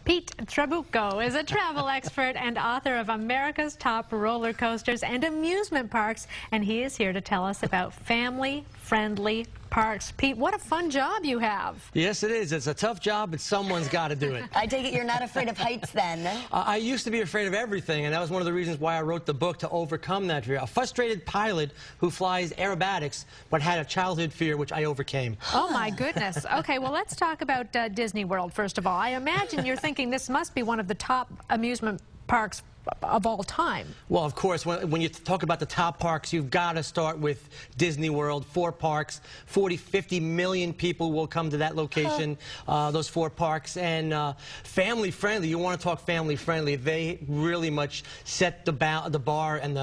Pete Trabucco is a travel expert and author of America's Top Roller Coasters and Amusement Parks, and he is here to tell us about family-friendly parks. Pete, what a fun job you have. Yes, it is. It's a tough job, but someone's got to do it. I take it you're not afraid of heights then? I used to be afraid of everything, and that was one of the reasons why I wrote the book, to overcome that fear. A frustrated pilot who flies aerobatics, but had a childhood fear, which I overcame. Oh, my goodness. Okay, well, let's talk about Disney World, first of all. I imagine you're thinking this must be one of the top amusement parks of all time. Well, of course, when you talk about the top parks, you've got to start with Disney World. 4 parks, 40-50 million people will come to that location, those 4 parks. And family-friendly, you want to talk family-friendly, they really much set the bar and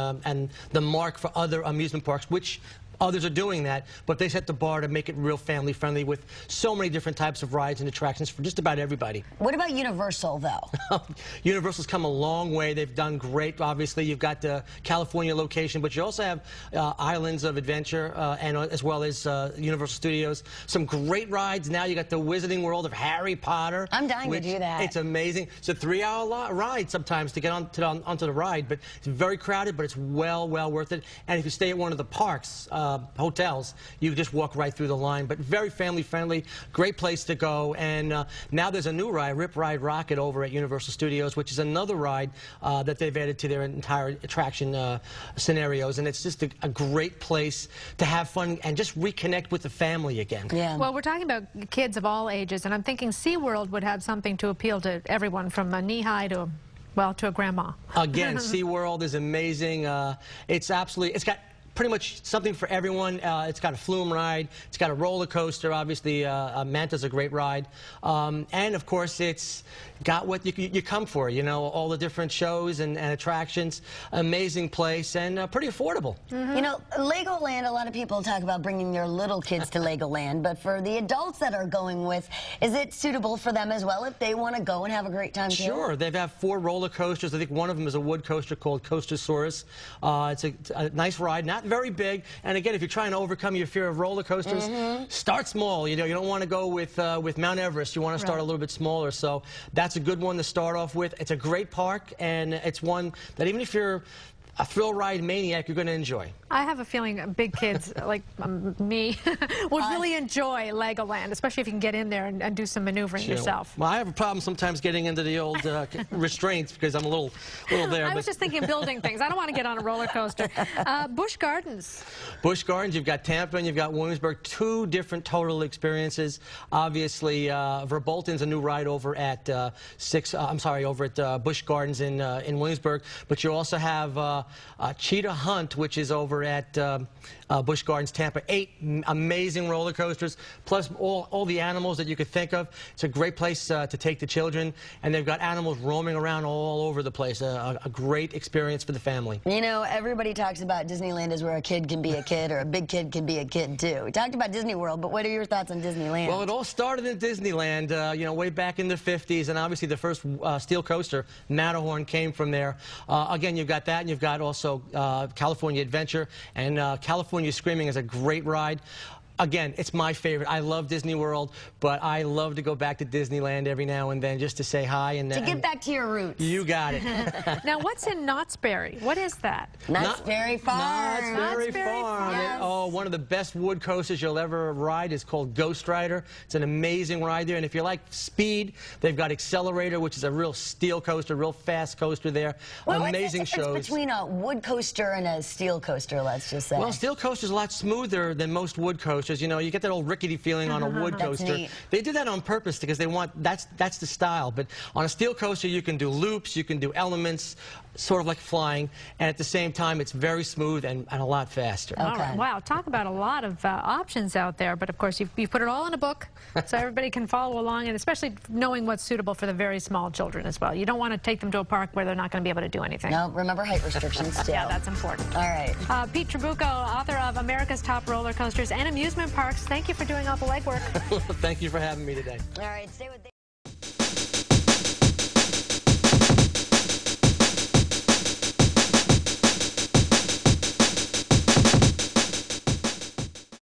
the mark for other amusement parks, which others are doing that, but they set the bar to make it real family-friendly with so many different types of rides and attractions for just about everybody. What about Universal, though? Universal's come a long way. They've done great. Obviously, you've got the California location, but you also have Islands of Adventure, and as well as Universal Studios. Some great rides. Now you got the Wizarding World of Harry Potter. I'm dying to do that. It's amazing. It's a 3-hour ride sometimes to get onto the ride, but it's very crowded, but it's well worth it. And if you stay at one of the parks, hotels, you just walk right through the line, but very family-friendly, great place to go. And now there's a new ride, Rip Ride Rocket, over at Universal Studios, which is another ride that they've added to their entire attraction scenarios, and it's just a great place to have fun and just reconnect with the family again. Yeah. Well, we're talking about kids of all ages, and I'm thinking SeaWorld would have something to appeal to everyone from a knee-high to a grandma. Again, SeaWorld is amazing. It's got pretty much something for everyone. It's got a flume ride. It's got a roller coaster. Obviously, Manta's a great ride. And, of course, it's got what you come for, you know, all the different shows and attractions. Amazing place and pretty affordable. Mm-hmm. You know, Legoland, a lot of people talk about bringing their little kids to Legoland, but for the adults that are going with, is it suitable for them as well if they want to go and have a great time too? Sure. They have 4 roller coasters. I think one of them is a wood coaster called Coastersaurus. It's a nice ride, not very big, and again, if you're trying to overcome your fear of roller coasters, start small. You know, you don't want to go with Mount Everest. You want to start a little bit smaller. So that's a good one to start off with. It's a great park, and it's one that even if you're a thrill ride maniac, you're going to enjoy. I have a feeling big kids like me would really enjoy Legoland, especially if you can get in there and do some maneuvering yourself. Well, I have a problem sometimes getting into the old restraints because I'm a little there. I was just thinking building things. I don't want to get on a roller coaster. Busch Gardens. Busch Gardens, you've got Tampa and you've got Williamsburg, 2 different total experiences. Obviously, Verbolten's a new ride over at Busch Gardens in Williamsburg, but you also have Cheetah Hunt, which is over at Busch Gardens, Tampa. 8 amazing roller coasters, plus all the animals that you could think of. It's a great place to take the children, and they've got animals roaming around all over the place. A great experience for the family. You know, everybody talks about Disneyland is where a kid can be a kid, or a big kid can be a kid, too. We talked about Disney World, but what are your thoughts on Disneyland? Well, it all started in Disneyland, you know, way back in the 50s, and obviously the first steel coaster, Matterhorn, came from there. Again, you've got that, and you've got also California Adventure, and California Screaming is a great ride. Again, it's my favorite. I love Disney World, but I love to go back to Disneyland every now and then just to say hi. And to get back to your roots. You got it. Now, what's in Knott's Berry? What is that? Knott's Berry Farm. Knott's Berry Farm. Yes. Oh, one of the best wood coasters you'll ever ride is called Ghost Rider. It's an amazing ride there. And if you like speed, they've got Accelerator, which is a real steel coaster, real fast coaster there. Amazing shows. What's between a wood coaster and a steel coaster, let's just say? Well, steel coaster's a lot smoother than most wood coasters. You know, you get that old rickety feeling on a wood coaster. Neat. They do that on purpose because they want, that's the style. But on a steel coaster, you can do loops, you can do elements, sort of like flying, and at the same time, it's very smooth and a lot faster. Okay. All right. Wow, talk about a lot of options out there. But of course, you put it all in a book, so everybody can follow along, and especially knowing what's suitable for the very small children as well. You don't want to take them to a park where they're not going to be able to do anything. No, remember height restrictions too. Yeah, that's important. All right. Pete Trabucco, author of America's Top Roller Coasters and Amusement Parks. Thank you for doing all the legwork. Thank you for having me today. All right, stay with